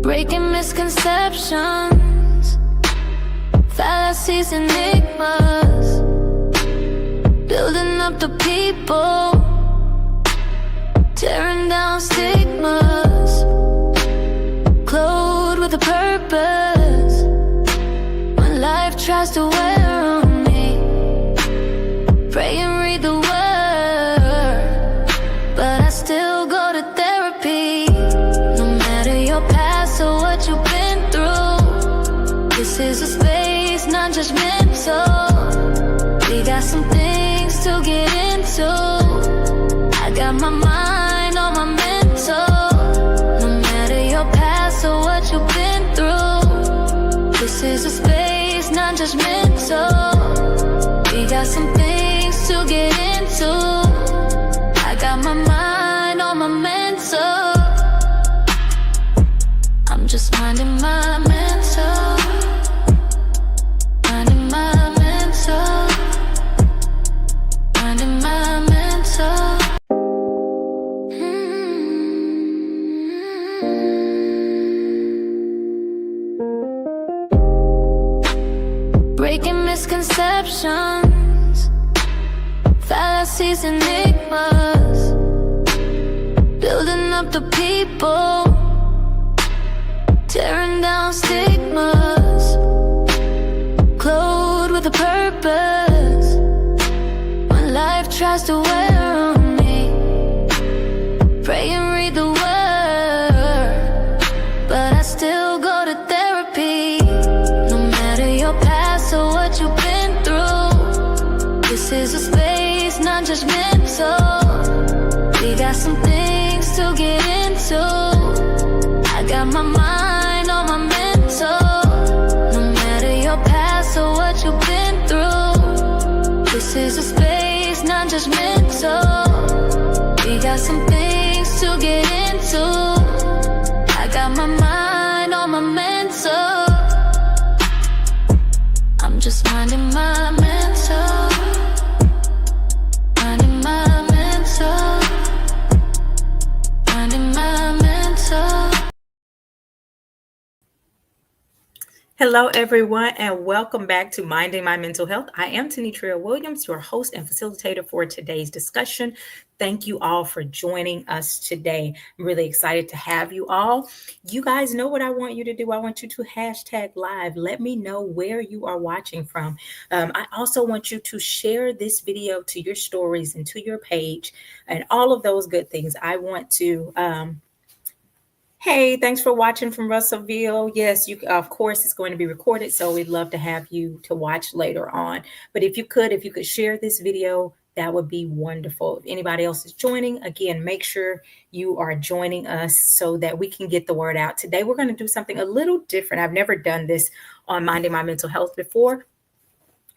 breaking misconceptions, fallacies, enigmas, building up the people, tearing down stigmas, clothed with a purpose. When life tries to wear on me, pray and read the word, but I still go to therapy. No matter your past or what you've been through, this is a space, not judgmental. We got some things to get into. I got my mind on my mental. No matter your past or what you've been through, this is a space, not judgmental. We got some things to get into. I got my mind on my mental. I'm just minding my mental. Minding my mental. Minding my mental. Breaking misconceptions, fallacies, enigmas, building up the people, tearing down stigmas, clothed with a purpose. When life tries to wear on me, pray and read the word, but I still go to therapy. No matter your past or what you've been through, this is a space, not judgmental. We got some things to get into. I got my mind on my mental. No matter your past or what you've been through, this is a space, not judgmental. We got some things to get into. I got my mind on my mental. I'm just minding my mental. Minding my mental. Minding my mental. Hello, everyone, and welcome back to Minding My Mental Health. I am Tenitria Williams, your host and facilitator for today's discussion. Thank you all for joining us today. I'm really excited to have you all. You guys know what I want you to do. I want you to hashtag live. Let me know where you are watching from. I also want you to share this video to your stories and to your page and all of those good things. I want to hey, thanks for watching from Russellville. Yes, you of course it's going to be recorded, so we'd love to have you to watch later on. But if you could share this video, that would be wonderful. If anybody else is joining, again, make sure you are joining us so that we can get the word out. Today, we're going to do something a little different. I've never done this on Minding My Mental Health before.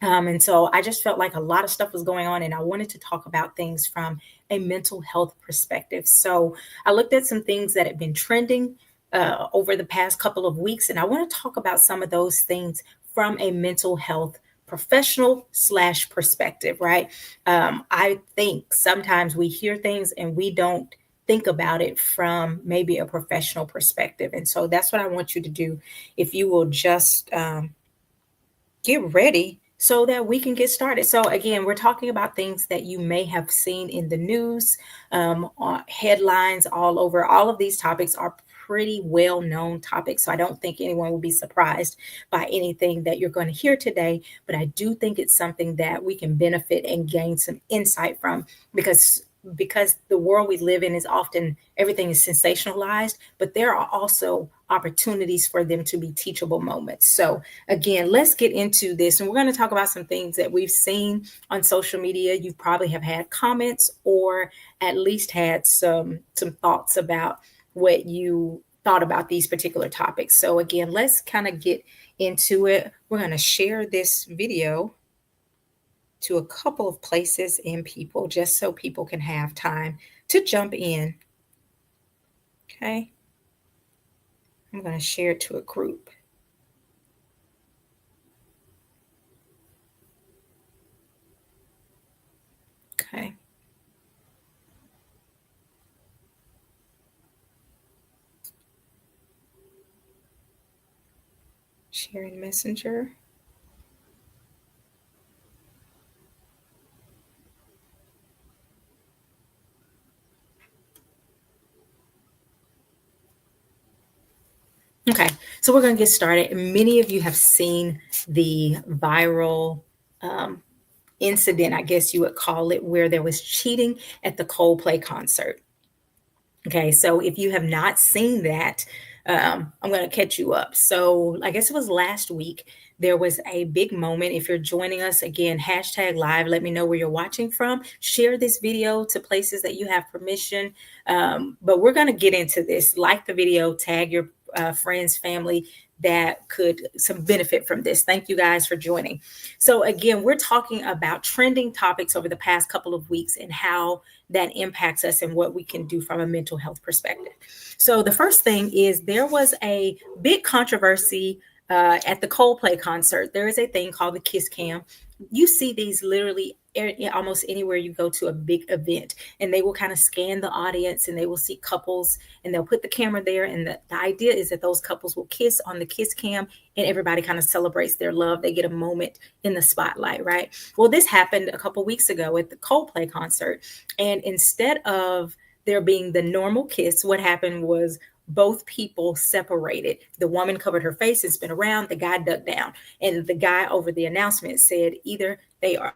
And so I just felt like a lot of stuff was going on, and I wanted to talk about things from a mental health perspective. So I looked at some things that have been trending over the past couple of weeks, and I want to talk about some of those things from a mental health professional / perspective, right? I think sometimes we hear things and we don't think about it from maybe a professional perspective. And so that's what I want you to do. If you will just get ready so that we can get started. So again, we're talking about things that you may have seen in the news, headlines all over. All of these topics are pretty well-known topics, so I don't think anyone will be surprised by anything that you're going to hear today, but I do think it's something that we can benefit and gain some insight from because the world we live in is often everything is sensationalized, but there are also opportunities for them to be teachable moments. So again, let's get into this. And we're going to talk about some things that we've seen on social media. You probably have had comments or at least had some thoughts about what you thought about these particular topics. So again, let's kind of get into it. We're going to share this video to a couple of places and people just so people can have time to jump in. Okay. I'm going to share it to a group. Okay. Sharing Messenger. Okay, so we're going to get started. Many of you have seen the viral incident, I guess you would call it, where there was cheating at the Coldplay concert. Okay, so if you have not seen that, I'm going to catch you up. So I guess it was last week. There was a big moment. If you're joining us again, hashtag live, let me know where you're watching from. Share this video to places that you have permission. But we're going to get into this. Like the video, tag your friends, family that could some benefit from this. Thank you guys for joining. So again, we're talking about trending topics over the past couple of weeks and how that impacts us and what we can do from a mental health perspective. So the first thing is there was a big controversy at the Coldplay concert. There is a thing called the Kiss Cam. You see these literally almost anywhere you go to a big event, and they will kind of scan the audience and they will see couples and they'll put the camera there. And the idea is that those couples will kiss on the Kiss Cam and everybody kind of celebrates their love. They get a moment in the spotlight, right? Well, this happened a couple weeks ago at the Coldplay concert. And instead of there being the normal kiss, what happened was both people separated. The woman covered her face and spun around. The guy ducked down. And the guy over the announcement said either they are.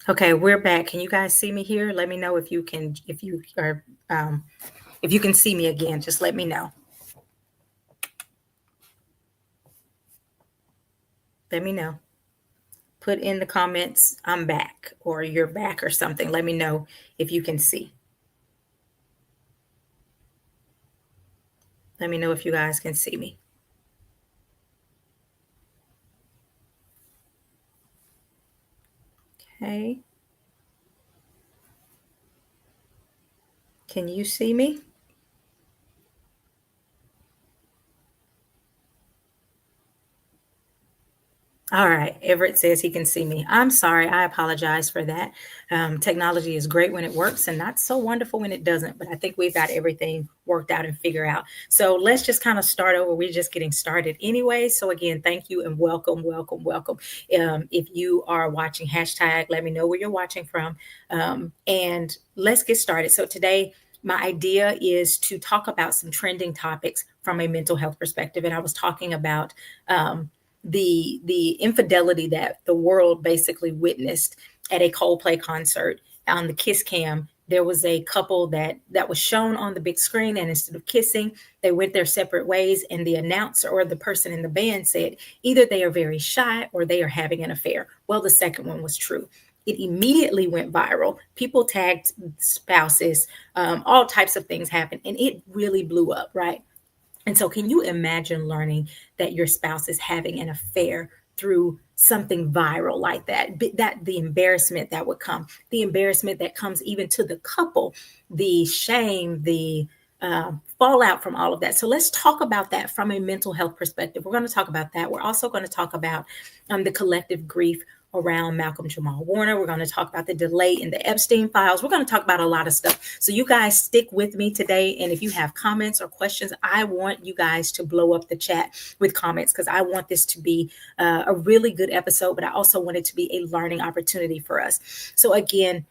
Okay, we're back. Can you guys see me here? Let me know if you can, if you can see me again, just let me know. Let me know. Put in the comments, I'm back, or you're back, or something. Let me know if you can see. Let me know if you guys can see me. Okay. Can you see me? All right. Everett says he can see me. I'm sorry. I apologize for that. Technology is great when it works and not so wonderful when it doesn't. But I think we've got everything worked out and figured out. So let's just kind of start over. We're just getting started anyway. So again, thank you and welcome, welcome, welcome. If you are watching, hashtag, let me know where you're watching from. And let's get started. So today, my idea is to talk about some trending topics from a mental health perspective. And I was talking about the infidelity that the world basically witnessed at a Coldplay concert on the Kiss Cam. There was a couple that was shown on the big screen, and instead of kissing, they went their separate ways. And the announcer or the person in the band said either they are very shy or they are having an affair. Well, the second one was true. It immediately went viral. People tagged spouses, all types of things happened, and it really blew up, right? And so, can you imagine learning that your spouse is having an affair through something viral like that? That the embarrassment that would come, the embarrassment that comes even to the couple, the shame, the fallout from all of that. So let's talk about that from a mental health perspective. We're going to talk about that. We're also going to talk about the collective grief around Malcolm Jamal Warner. We're going to talk about the delay in the Epstein files. We're going to talk about a lot of stuff. So you guys stick with me today. And if you have comments or questions, I want you guys to blow up the chat with comments, because I want this to be a really good episode, but I also want it to be a learning opportunity for us. So again,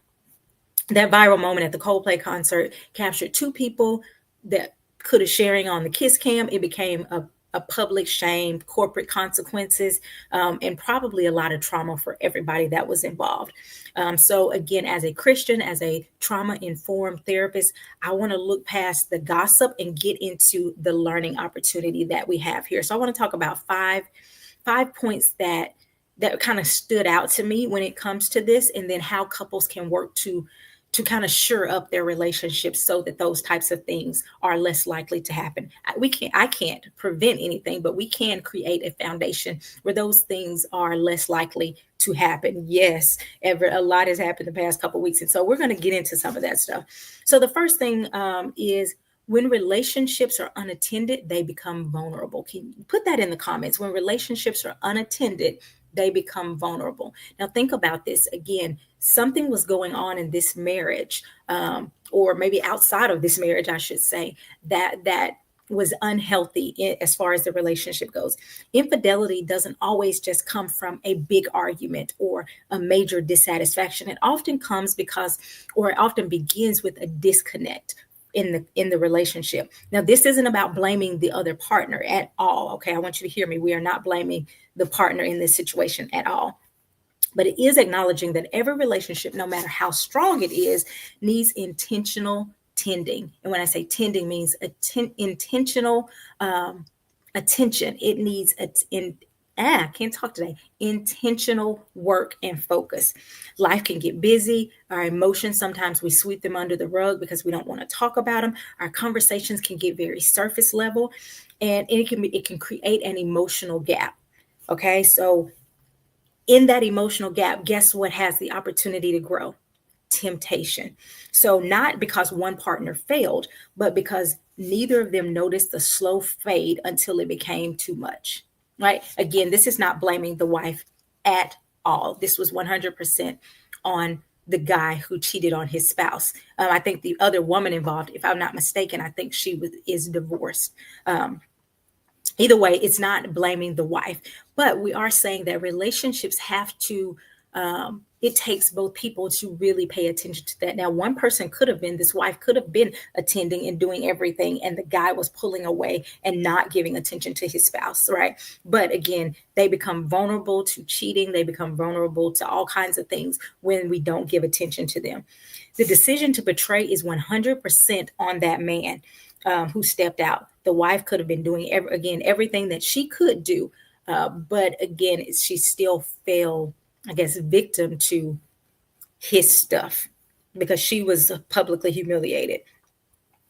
that viral moment at the Coldplay concert captured two people that could have sharing on the kiss cam. It became a public shame, corporate consequences, and probably a lot of trauma for everybody that was involved. So again, as a Christian, as a trauma-informed therapist, I want to look past the gossip and get into the learning opportunity that we have here. So I want to talk about five points that kind of stood out to me when it comes to this, and then how couples can work to kind of shore up their relationships so that those types of things are less likely to happen. I can't prevent anything, but we can create a foundation where those things are less likely to happen. Yes, a lot has happened the past couple of weeks, and so we're going to get into some of that stuff. So the first thing is, when relationships are unattended, they become vulnerable. Can you put that in the comments? When relationships are unattended, they become vulnerable. Now, think about this again. Something was going on in this marriage, or maybe outside of this marriage, I should say, that was unhealthy as far as the relationship goes. Infidelity doesn't always just come from a big argument or a major dissatisfaction. It often comes because, or it often begins with a disconnect in the relationship. Now, this isn't about blaming the other partner at all. Okay, I want you to hear me. We are not blaming the partner in this situation at all. But it is acknowledging that every relationship, no matter how strong it is, needs intentional tending. And when I say tending, means intentional attention. It needs I can't talk today. Intentional work and focus. Life can get busy. Our emotions, sometimes we sweep them under the rug because we don't want to talk about them. Our conversations can get very surface level, and it can create an emotional gap. Okay, so in that emotional gap, guess what has the opportunity to grow? Temptation. So not because one partner failed, but because neither of them noticed the slow fade until it became too much. Right? Again, this is not blaming the wife at all. This was 100% on the guy who cheated on his spouse. I think the other woman involved, if I'm not mistaken, I think is divorced. Either way, it's not blaming the wife, but we are saying that relationships have to, it takes both people to really pay attention to that. Now, one person could have been, this wife could have been attending and doing everything, and the guy was pulling away and not giving attention to his spouse, right? But again, they become vulnerable to cheating. They become vulnerable to all kinds of things when we don't give attention to them. The decision to betray is 100% on that man who stepped out. The wife could have been doing everything that she could do, but again, she still fell, I guess, victim to his stuff because she was publicly humiliated.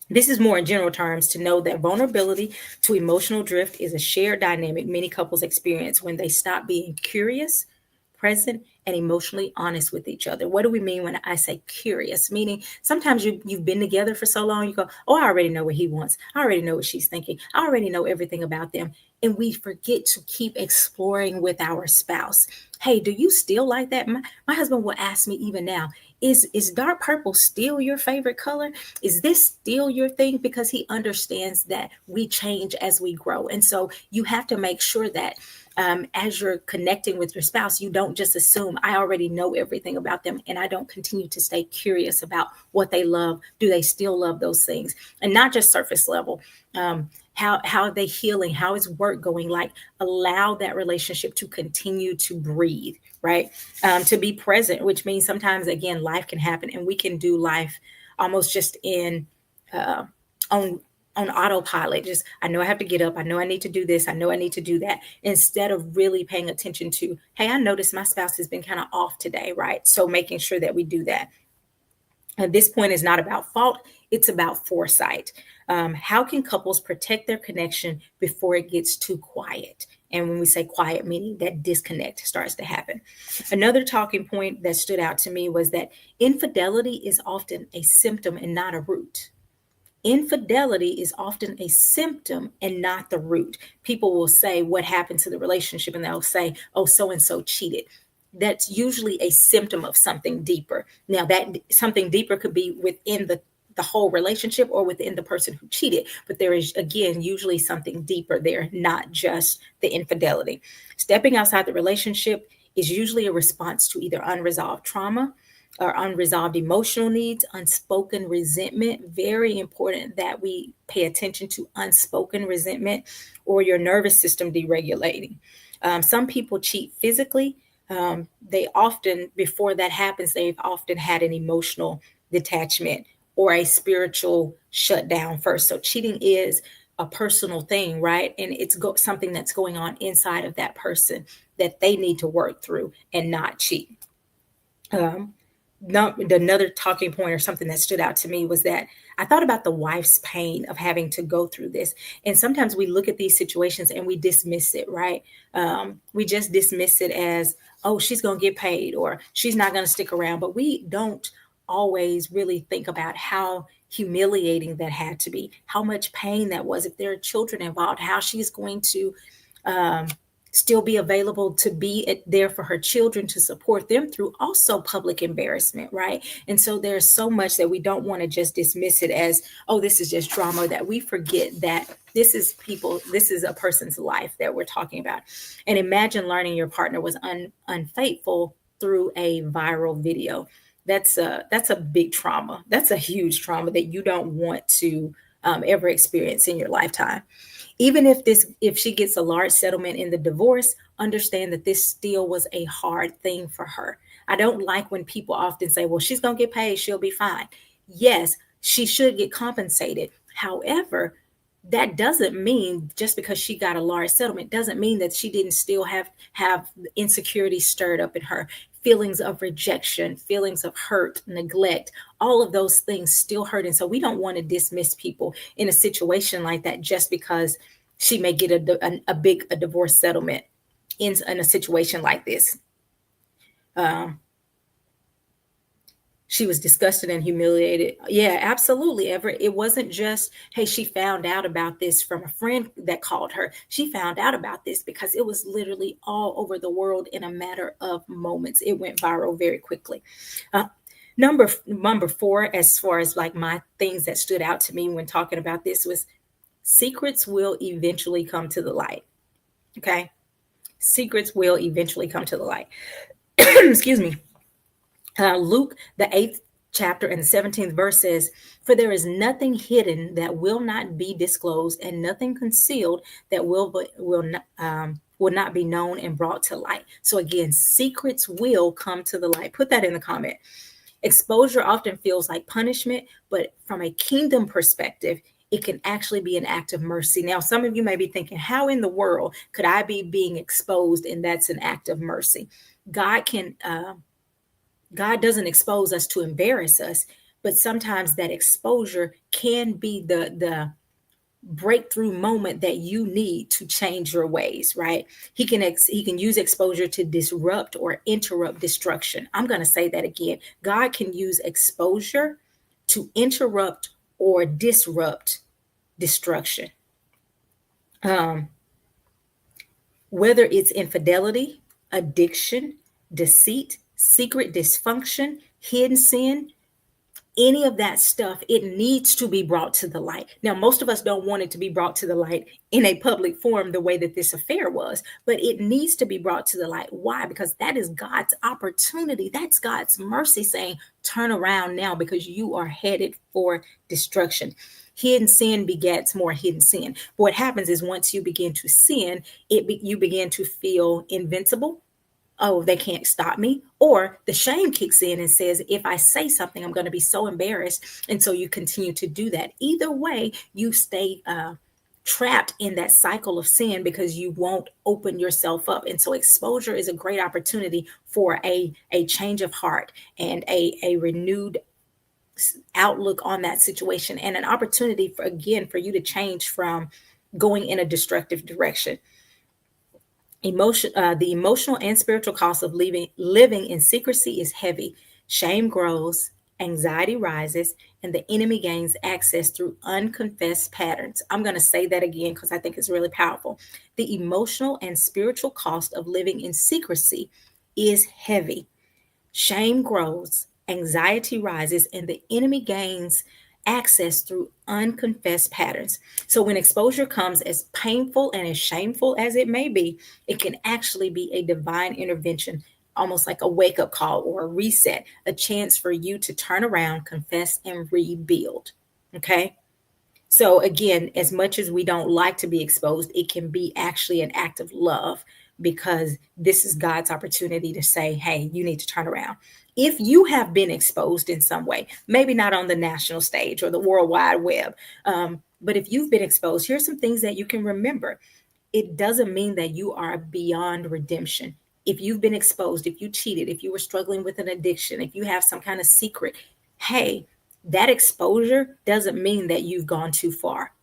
This is more in general terms to know that vulnerability to emotional drift is a shared dynamic many couples experience when they stop being curious, present, and emotionally honest with each other. What do we mean when I say curious? Meaning sometimes you've been together for so long, you go, oh, I already know what he wants. I already know what she's thinking. I already know everything about them. And we forget to keep exploring with our spouse. Hey, do you still like that? My husband will ask me even now, is dark purple still your favorite color? Is this still your thing? Because he understands that we change as we grow. And so you have to make sure that as you're connecting with your spouse, you don't just assume I already know everything about them, and I don't continue to stay curious about what they love. Do they still love those things? And not just surface level. How are they healing? How is work going? Like, allow that relationship to continue to breathe, right? To be present, which means sometimes, again, life can happen, and we can do life almost just on autopilot. Just, I know I have to get up. I know I need to do this. I know I need to do that. Instead of really paying attention to, hey, I noticed my spouse has been kind of off today, right? So making sure that we do that. At this point is not about fault. It's about foresight. How can couples protect their connection before it gets too quiet? And when we say quiet, meaning that disconnect starts to happen. Another talking point that stood out to me was that infidelity is often a symptom and not a root. Infidelity is often a symptom and not the root. People will say what happened to the relationship, and they'll say, oh, so-and-so cheated. that's usually a symptom of something deeper. Now, that something deeper could be within the whole relationship or within the person who cheated, but there is, again, usually something deeper there, not just the infidelity. Stepping outside the relationship is usually a response to either unresolved trauma or unresolved emotional needs, unspoken resentment. Very important that we pay attention to unspoken resentment, or your nervous system deregulating. Some people cheat physically. They often, before that happens, they've often had an emotional detachment or a spiritual shutdown first. So cheating is a personal thing, right? And it's something that's going on inside of that person that they need to work through and not cheat. Um, Another talking point or something that stood out to me was that I thought about the wife's pain of having to go through this. And sometimes we look at these situations and we dismiss it, right? We just dismiss it as, oh, she's going to get paid or she's not going to stick around. But we don't always really think about how humiliating that had to be, how much pain that was. If there are children involved, how she's going to um, still be available to be there for her children, to support them through also public embarrassment, right? And so there's so much that we don't want to just dismiss it as, oh, this is just drama, that we forget that this is people, this is a person's life that we're talking about. And imagine learning your partner was unfaithful through a viral video. That's a big trauma. That's a huge trauma that you don't want to ever experience in your lifetime. Even if she gets a large settlement in the divorce, understand that this still was a hard thing for her. I don't like when people often say, well, she's going to get paid, she'll be fine. Yes, she should get compensated. However, that doesn't mean just because she got a large settlement doesn't mean that she didn't still have insecurity stirred up in her, feelings of rejection, feelings of hurt, neglect. All of those things still hurt. And so we don't want to dismiss people in a situation like that just because she may get a divorce settlement in a situation like this. She was disgusted and humiliated. Yeah, absolutely. It wasn't just, hey, she found out about this from a friend that called her. She found out about this because it was literally all over the world in a matter of moments. It went viral very quickly. Number four, as far as like my things that stood out to me when talking about this, was secrets will eventually come to the light. Okay. Secrets will eventually come to the light. Excuse me. Luke, the 8th chapter and the 17th verse says, for there is nothing hidden that will not be disclosed, and nothing concealed that will not be known and brought to light. So again, secrets will come to the light. Put that in the comment. Exposure often feels like punishment, but from a kingdom perspective, it can actually be an act of mercy. Now, some of you may be thinking, how in the world could I be being exposed and that's an act of mercy? God doesn't expose us to embarrass us, but sometimes that exposure can be the breakthrough moment that you need to change your ways, right? He can use exposure to disrupt or interrupt destruction. I'm going to say that again. God can use exposure to interrupt or disrupt destruction. Whether it's infidelity, addiction, deceit, secret dysfunction, hidden sin, any of that stuff, it needs to be brought to the light. Now, most of us don't want it to be brought to the light in a public forum the way that this affair was, but it needs to be brought to the light. Why? Because that is God's opportunity. That's God's mercy saying, turn around now because you are headed for destruction. Hidden sin begets more hidden sin. What happens is once you begin to sin, you begin to feel invincible. Oh, they can't stop me. Or the shame kicks in and says, if I say something, I'm going to be so embarrassed. And so you continue to do that. Either way, you stay trapped in that cycle of sin because you won't open yourself up. And so exposure is a great opportunity for a change of heart and a renewed outlook on that situation, and an opportunity for you to change from going in a destructive direction. The emotional and spiritual cost of living in secrecy is heavy. Shame grows, anxiety rises, and the enemy gains access through unconfessed patterns. I'm going to say that again because I think it's really powerful. The emotional and spiritual cost of living in secrecy is heavy. Shame grows, anxiety rises, and the enemy gains access through unconfessed patterns. So, when exposure comes, as painful and as shameful as it may be, it can actually be a divine intervention, almost like a wake up call or a reset, a chance for you to turn around, confess, and rebuild. Okay. So, again, as much as we don't like to be exposed, it can be actually an act of love because this is God's opportunity to say, hey, you need to turn around. If you have been exposed in some way, maybe not on the national stage or the World Wide Web, but if you've been exposed, here's some things that you can remember. It doesn't mean that you are beyond redemption. If you've been exposed, if you cheated, if you were struggling with an addiction, if you have some kind of secret, hey, that exposure doesn't mean that you've gone too far.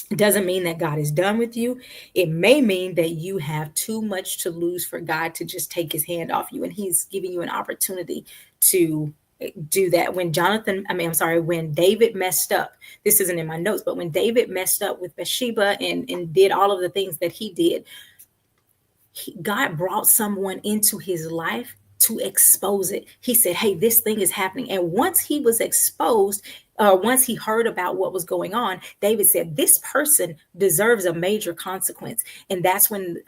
It doesn't mean that God is done with you. It may mean that you have too much to lose for God to just take his hand off you. And he's giving you an opportunity to do that. When David messed up, this isn't in my notes, but when David messed up with Bathsheba and did all of the things that he did, God brought someone into his life to expose it. He said, hey, this thing is happening. And once he was exposed, once he heard about what was going on, David said, this person deserves a major consequence. And that's when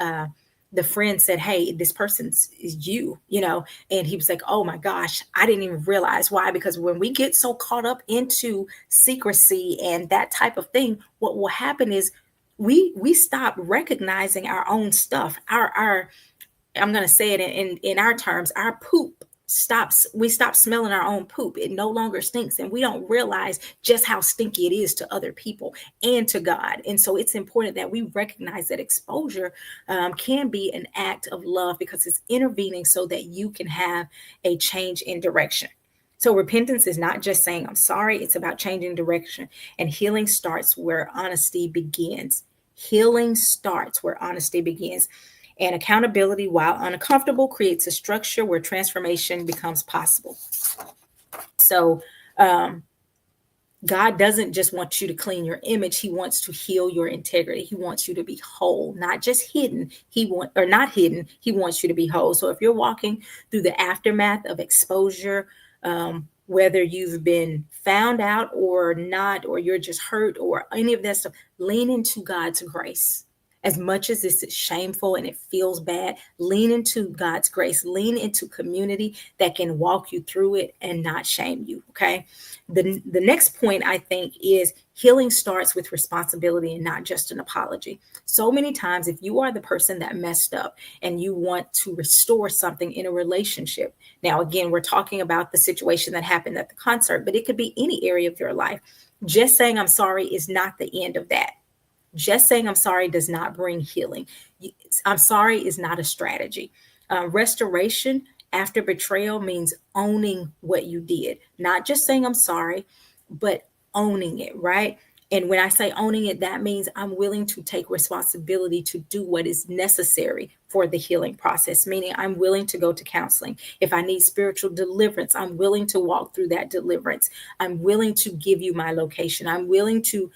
the friend said, hey, this person's is you, and he was like, oh my gosh, I didn't even realize why. Because when we get so caught up into secrecy and that type of thing, what will happen is we stop recognizing our own stuff. Our I'm going to say it in our terms, our poop stops. We stop smelling our own poop. It no longer stinks, and we don't realize just how stinky it is to other people and to God. And so it's important that we recognize that exposure can be an act of love because it's intervening so that you can have a change in direction. So repentance is not just saying I'm sorry, it's about changing direction. And healing starts where honesty begins. Healing starts where honesty begins. And accountability, while uncomfortable, creates a structure where transformation becomes possible. So God doesn't just want you to clean your image. He wants to heal your integrity. He wants you to be whole, not just hidden. Not hidden. He wants you to be whole. So if you're walking through the aftermath of exposure, whether you've been found out or not, or you're just hurt or any of that stuff, lean into God's grace. As much as this is shameful and it feels bad, lean into God's grace. Lean into community that can walk you through it and not shame you, okay? The next point, I think, is healing starts with responsibility and not just an apology. So many times, if you are the person that messed up and you want to restore something in a relationship, now, again, we're talking about the situation that happened at the concert, but it could be any area of your life. Just saying I'm sorry is not the end of that. Just saying I'm sorry does not bring healing. I'm sorry is not a strategy. Restoration after betrayal means owning what you did, not just saying I'm sorry, but owning it, right? And when I say owning it, that means I'm willing to take responsibility to do what is necessary for the healing process, meaning I'm willing to go to counseling. If I need spiritual deliverance, I'm willing to walk through that deliverance. I'm willing to give you my location. I'm willing to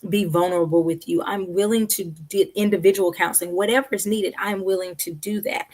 be vulnerable with you. I'm willing to do individual counseling, whatever is needed. I'm willing to do that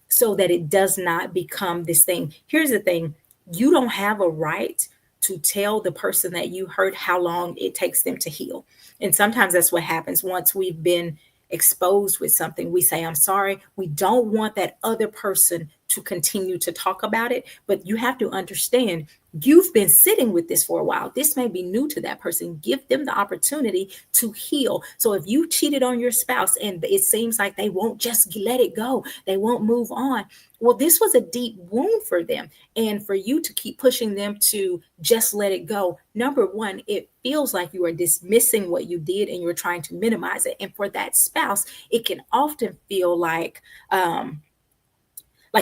so that it does not become this thing. Here's the thing. You don't have a right to tell the person that you hurt how long it takes them to heal. And sometimes that's what happens once we've been exposed with something. We say, I'm sorry. We don't want that other person to continue to talk about it. But you have to understand, you've been sitting with this for a while. This may be new to that person. Give them the opportunity to heal. So if you cheated on your spouse and it seems like they won't just let it go, they won't move on. Well, this was a deep wound for them. And for you to keep pushing them to just let it go, number one, it feels like you are dismissing what you did and you're trying to minimize it. And for that spouse, it can often feel like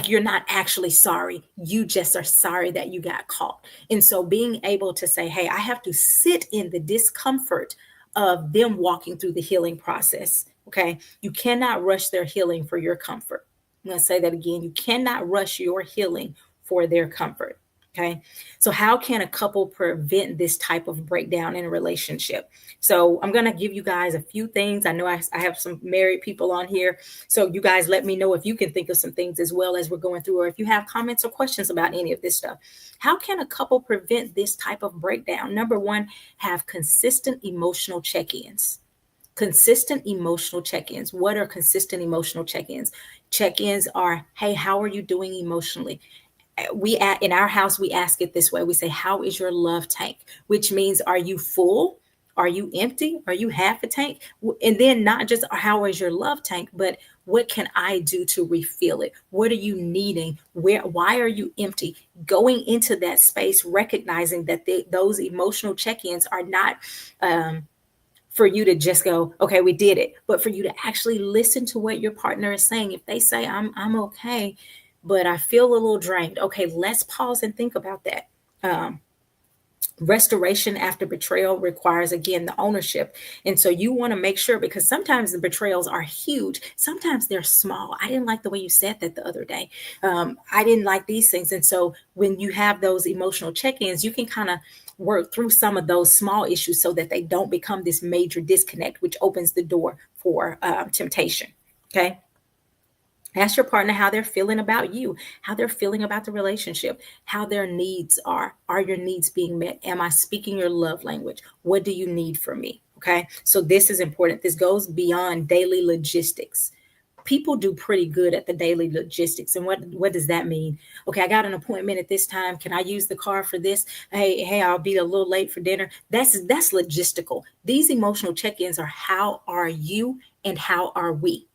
you're not actually sorry. You just are sorry that you got caught. And so being able to say, hey, I have to sit in the discomfort of them walking through the healing process. Okay. You cannot rush their healing for your comfort. I'm going to say that again. You cannot rush your healing for their comfort. Okay. So, how can a couple prevent this type of breakdown in a relationship? So, I'm going to give you guys a few things. I know I have some married people on here. So, you guys let me know if you can think of some things as well as we're going through, or if you have comments or questions about any of this stuff. How can a couple prevent this type of breakdown? Number one, have consistent emotional check ins. Consistent emotional check ins. What are consistent emotional check ins? Check ins are, hey, how are you doing emotionally? In our house we ask it this way. We say, how is your love tank? Which means, are you full? Are you empty? Are you half a tank? And then not just how is your love tank, but what can I do to refill it? What are you needing? Why are you empty? Going into that space, recognizing that those emotional check-ins are not for you to just go, okay, we did it, but for you to actually listen to what your partner is saying. If they say, I'm okay, but I feel a little drained. Okay, let's pause and think about that. Restoration after betrayal requires, again, the ownership. And so you want to make sure, because sometimes the betrayals are huge, sometimes they're small. I didn't like the way you said that the other day. I didn't like these things. And so when you have those emotional check-ins, you can kind of work through some of those small issues so that they don't become this major disconnect, which opens the door for temptation. Okay. Ask your partner how they're feeling about you, how they're feeling about the relationship, how their needs are. Are your needs being met? Am I speaking your love language? What do you need from me? Okay. So this is important. This goes beyond daily logistics. People do pretty good at the daily logistics. And what does that mean? Okay, I got an appointment at this time. Can I use the car for this? Hey, I'll be a little late for dinner. That's logistical. These emotional check-ins are, how are you and how are we?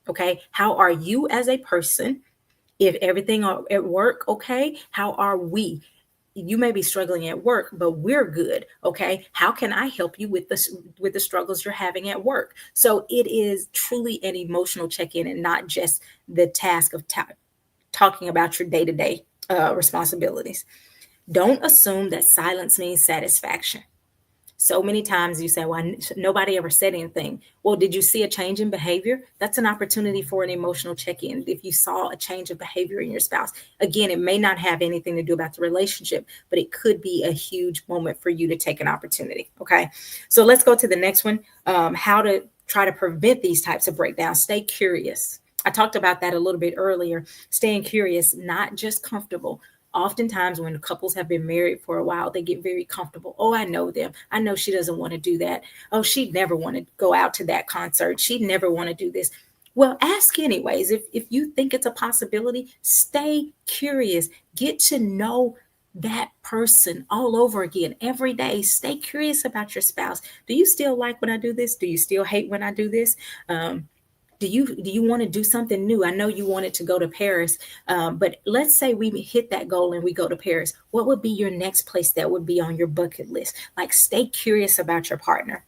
Okay. How are you as a person? If everything at work, okay, how are we? You may be struggling at work, but we're good. Okay. How can I help you with the struggles you're having at work? So it is truly an emotional check-in, and not just the task of talking about your day-to-day responsibilities. Don't assume that silence means satisfaction. So many times you say, well, nobody ever said anything. Well, did you see a change in behavior? That's an opportunity for an emotional check-in. If you saw a change of behavior in your spouse, again, it may not have anything to do about the relationship, but it could be a huge moment for you to take an opportunity. Okay. So let's go to the next one. How to try to prevent these types of breakdowns. Stay curious. I talked about that a little bit earlier. Staying curious, not just comfortable. Oftentimes when couples have been married for a while, they get very comfortable. Oh, I know them. I know she doesn't want to do that. Oh, she'd never want to go out to that concert. She'd never want to do this. Well, ask anyways. If you think it's a possibility, stay curious. Get to know that person all over again every day. Stay curious about your spouse. Do you still like when I do this? Do you still hate when I do this? Do you want to do something new? I know you wanted to go to Paris, but let's say we hit that goal and we go to Paris. What would be your next place that would be on your bucket list? Like, stay curious about your partner.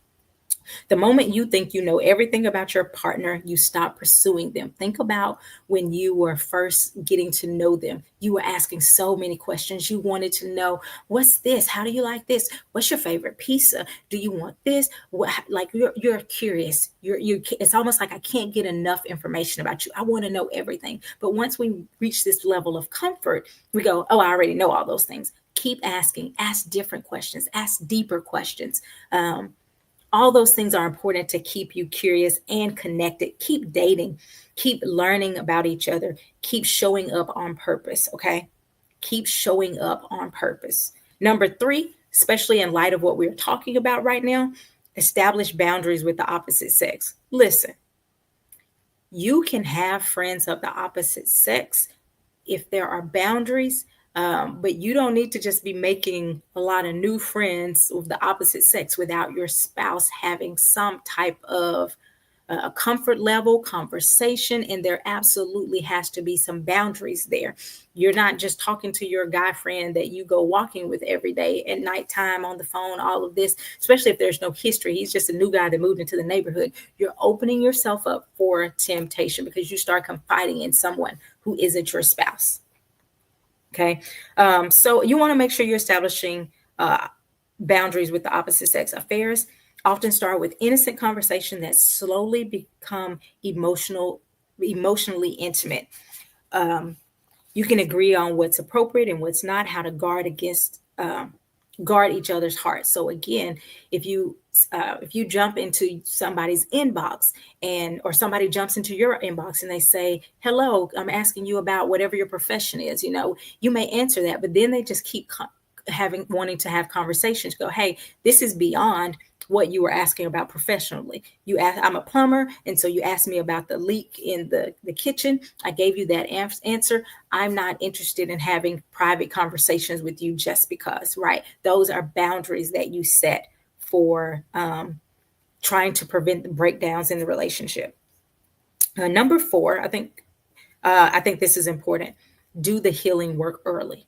The moment you think you know everything about your partner, you stop pursuing them. Think about when you were first getting to know them. You were asking so many questions. You wanted to know, what's this? How do you like this? What's your favorite pizza? Do you want this? Like, you're curious. It's almost like, I can't get enough information about you. I want to know everything. But once we reach this level of comfort, we go, oh, I already know all those things. Keep asking, ask different questions, ask deeper questions. All those things are important to keep you curious and connected. Keep dating, keep learning about each other, keep showing up on purpose. Okay. Keep showing up on purpose. Number three, especially in light of what we're talking about right now, establish boundaries with the opposite sex. Listen, you can have friends of the opposite sex if there are boundaries, but you don't need to just be making a lot of new friends of the opposite sex without your spouse having some type of a comfort level conversation. And there absolutely has to be some boundaries there. You're not just talking to your guy friend that you go walking with every day at nighttime on the phone, all of this, especially if there's no history. He's just a new guy that moved into the neighborhood. You're opening yourself up for temptation because you start confiding in someone who isn't your spouse. Okay. So you want to make sure you're establishing boundaries with the opposite sex. Affairs often start with innocent conversation that slowly become emotionally intimate. You can agree on what's appropriate and what's not, how to guard against guard each other's hearts. So again, if you jump into somebody's inbox and or somebody jumps into your inbox and they say, "Hello, I'm asking you about whatever your profession is," you may answer that, but then they just keep having wanting to have conversations. Go, "Hey, this is beyond what you were asking about professionally. You asked, I'm a plumber, and so you asked me about the leak in the kitchen. I gave you that answer. I'm not interested in having private conversations with you just because," right? Those are boundaries that you set for trying to prevent the breakdowns in the relationship. Number four, I think this is important. Do the healing work early.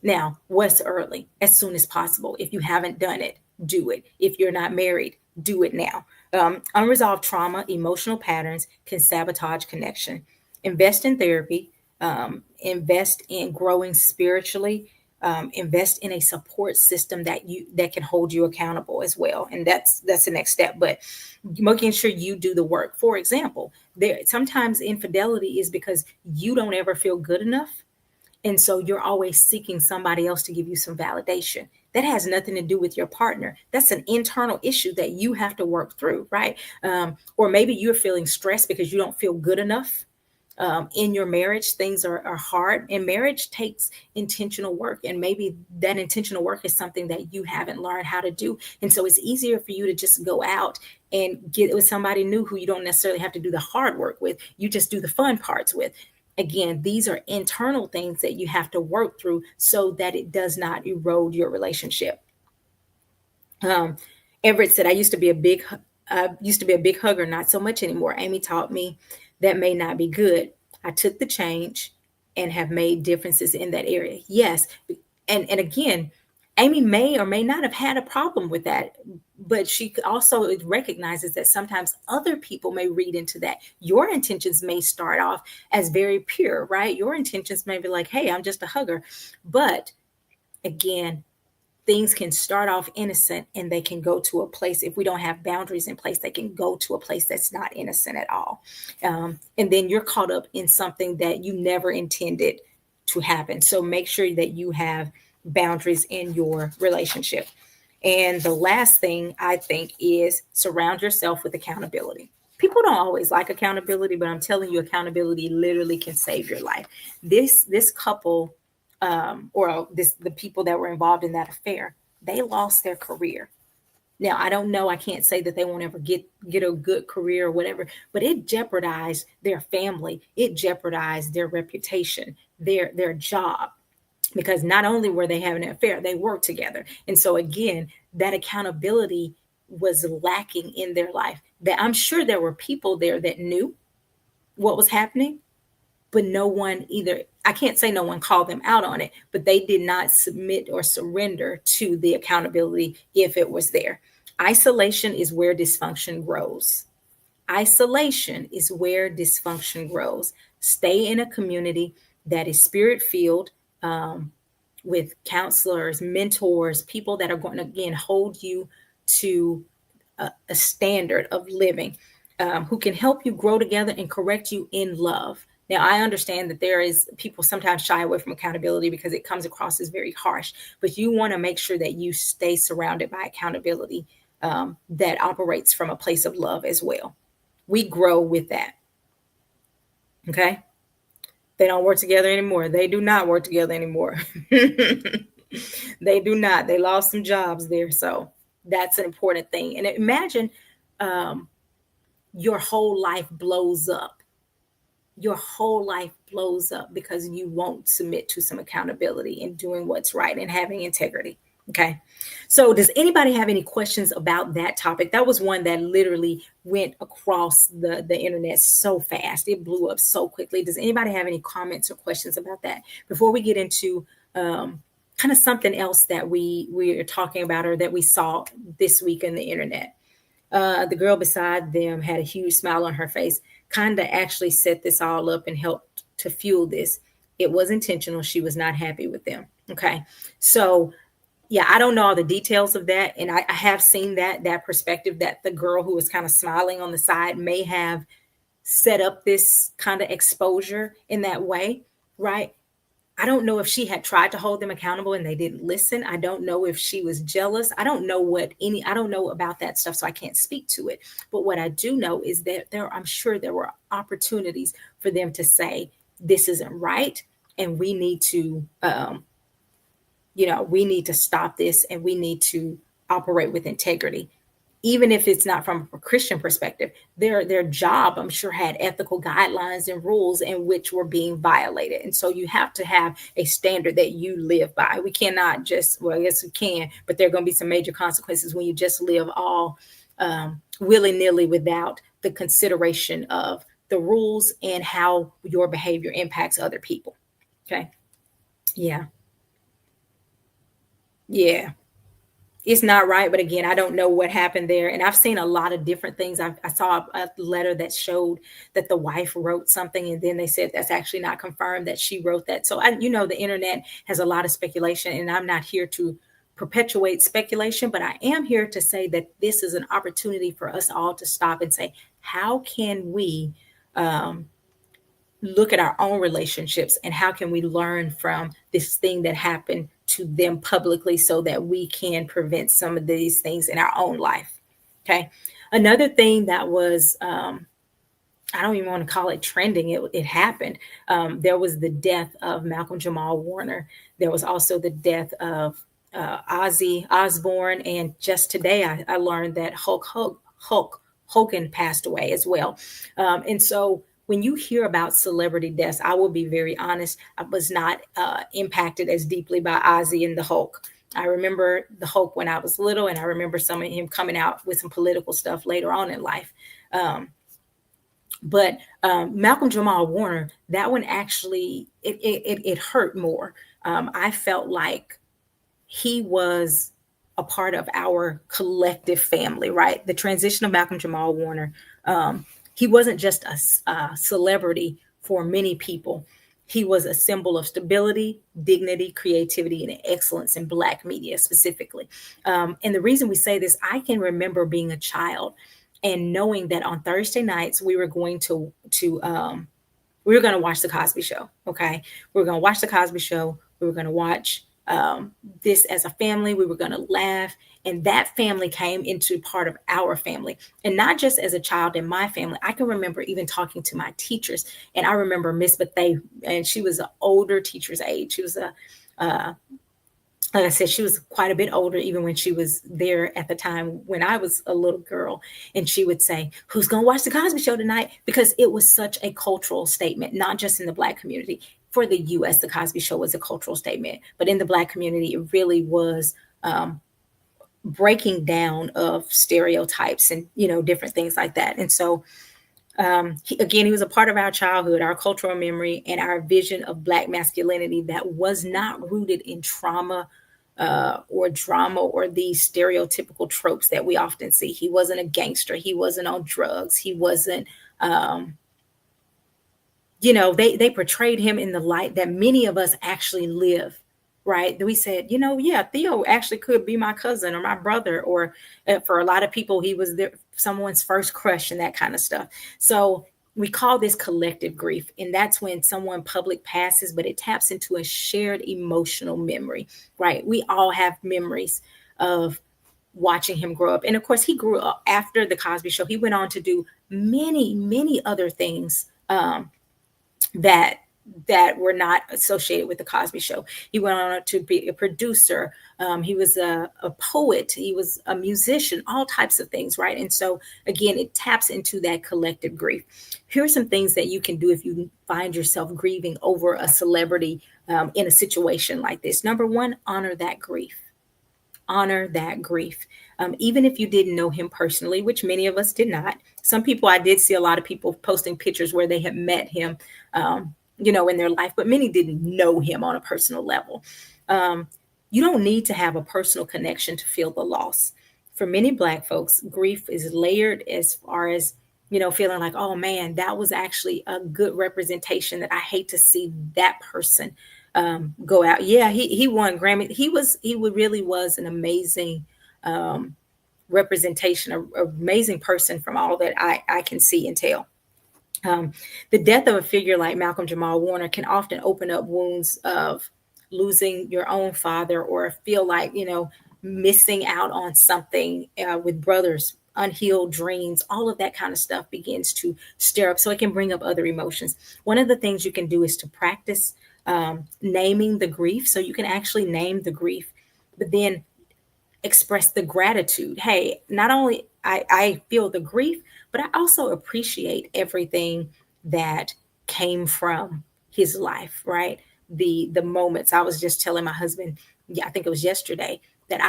Now, what's early? As soon as possible. If you haven't done it, do it. If you're not married, do it now. Unresolved trauma, emotional patterns can sabotage connection. Invest in therapy, invest in growing spiritually, invest in a support system that can hold you accountable as well. And that's the next step. But making sure you do the work. For example, there sometimes infidelity is because you don't ever feel good enough, and so you're always seeking somebody else to give you some validation. That has nothing to do with your partner. That's an internal issue that you have to work through, right? Or maybe you're feeling stressed because you don't feel good enough. In your marriage, things are hard, and marriage takes intentional work. And maybe that intentional work is something that you haven't learned how to do. And so it's easier for you to just go out and get with somebody new who you don't necessarily have to do the hard work with. You just do the fun parts with. Again, these are internal things that you have to work through so that it does not erode your relationship. Um, Everett said, I used to be a big hugger, not so much anymore. Amy taught me that may not be good. I took the change and have made differences in that area." Yes. And again, Amy may or may not have had a problem with that, but she also recognizes that sometimes other people may read into that. Your intentions may start off as very pure, right? Your intentions may be like, "Hey, I'm just a hugger." But again, things can start off innocent and they can go to a place, if we don't have boundaries in place, they can go to a place that's not innocent at all. And then you're caught up in something that you never intended to happen. So make sure that you have boundaries in your relationship. And the last thing I think is surround yourself with accountability. People don't always like accountability, but I'm telling you, accountability literally can save your life. This couple, or the people that were involved in that affair, they lost their career. Now, I don't know. I can't say that they won't ever get a good career or whatever, but it jeopardized their family. It jeopardized their reputation, their job, because not only were they having an affair, they worked together. And so again, that accountability was lacking in their life. That I'm sure there were people there that knew what was happening, but no one either. I can't say no one called them out on it, but they did not submit or surrender to the accountability if it was there. Isolation is where dysfunction grows. Isolation is where dysfunction grows. Stay in a community that is spirit filled, with counselors, mentors, people that are going to, again, hold you to a standard of living, who can help you grow together and correct you in love. Now, I understand that there is people sometimes shy away from accountability because it comes across as very harsh, but you want to make sure that you stay surrounded by accountability, that operates from a place of love as well. We grow with that. Okay. They don't work together anymore. They do not work together anymore. They do not. They lost some jobs there. So that's an important thing. And imagine, um, your whole life blows up. Your whole life blows up because you won't submit to some accountability and doing what's right and having integrity. Okay. So does anybody have any questions about that topic? That was one that literally went across the internet so fast. It blew up so quickly. Does anybody have any comments or questions about that before we get into kind of something else that we are talking about or that we saw this week in the internet? The girl beside them had a huge smile on her face, kind of actually set this all up and helped to fuel this. It was intentional. She was not happy with them. Okay. So yeah, I don't know all the details of that. And I have seen that perspective, that the girl who was kind of smiling on the side may have set up this kind of exposure in that way, right? I don't know if she had tried to hold them accountable and they didn't listen. I don't know if she was jealous. I don't know about that stuff, so I can't speak to it. But what I do know is that I'm sure there were opportunities for them to say, this isn't right. And we need to, we need to stop this and we need to operate with integrity, even if it's not from a Christian perspective. Their job, I'm sure, had ethical guidelines and rules in which were being violated. And so you have to have a standard that you live by. We cannot just, well, I guess we can, but there are going to be some major consequences when you just live all willy-nilly without the consideration of the rules and how your behavior impacts other people. Okay. Yeah. Yeah. It's not right. But again, I don't know what happened there. And I've seen a lot of different things. I saw a letter that showed that the wife wrote something, and then they said that's actually not confirmed that she wrote that. So the internet has a lot of speculation, and I'm not here to perpetuate speculation, but I am here to say that this is an opportunity for us all to stop and say, how can we um, look at our own relationships, and how can we learn from this thing that happened to them publicly so that we can prevent some of these things in our own life. Okay. Another thing that was, I don't even want to call it trending. It happened. There was the death of Malcolm Jamal Warner. There was also the death of Ozzy Osbourne. And just today, I learned that Hulk Hogan passed away as well. And so when you hear about celebrity deaths, I will be very honest, I was not impacted as deeply by Ozzy and the Hulk. I remember the Hulk when I was little, and I remember some of him coming out with some political stuff later on in life. But Malcolm Jamal Warner, that one actually, it hurt more. I felt like he was a part of our collective family, right? The transition of Malcolm Jamal Warner, he wasn't just a celebrity for many people. He was a symbol of stability, dignity, creativity, and excellence in Black media specifically. And the reason we say this, I can remember being a child and knowing that on Thursday nights we were going to we were going to watch the Cosby Show. Okay, we were going to watch the Cosby Show. We were going to watch this as a family. We were going to laugh, and that family came into part of our family, and not just as a child in my family. I can remember even talking to my teachers, and I remember Miss Bethay, and she was an older teacher's age. She was like I said, she was quite a bit older even when she was there at the time when I was a little girl. And she would say, who's going to watch the Cosby Show tonight? Because it was such a cultural statement, not just in the Black community. For the U.S., the Cosby Show was a cultural statement. But in the Black community, it really was breaking down of stereotypes and, different things like that. And so, he was a part of our childhood, our cultural memory, and our vision of Black masculinity that was not rooted in trauma or drama or these stereotypical tropes that we often see. He wasn't a gangster. He wasn't on drugs. He wasn't, they portrayed him in the light that many of us actually live. Right. We said, yeah, Theo actually could be my cousin or my brother, or for a lot of people, he was someone's first crush and that kind of stuff. So we call this collective grief. And that's when someone public passes, but it taps into a shared emotional memory. Right. We all have memories of watching him grow up. And of course, he grew up after the Cosby Show. He went on to do many, many other things that were not associated with the Cosby Show. He went on to be a producer. He was a poet. He was a musician, all types of things, right? And so, again, it taps into that collective grief. Here are some things that you can do if you find yourself grieving over a celebrity in a situation like this. Number one, honor that grief. Honor that grief. Even if you didn't know him personally, which many of us did not. Some people, I did see a lot of people posting pictures where they had met him, in their life, but many didn't know him on a personal level. You don't need to have a personal connection to feel the loss. For many Black folks, grief is layered as far as, feeling like, oh man, that was actually a good representation that I hate to see that person go out. Yeah, he won Grammy. He really was an amazing representation, an amazing person from all that I can see and tell. Um, the death of a figure like Malcolm Jamal Warner can often open up wounds of losing your own father, or feel like, missing out on something, with brothers, unhealed dreams, all of that kind of stuff begins to stir up. So it can bring up other emotions. One of the things you can do is to practice naming the grief. So you can actually name the grief, but then express the gratitude. Hey, not only I feel the grief, but I also appreciate everything that came from his life, right? The moments. I was just telling my husband, yeah, I think it was yesterday, that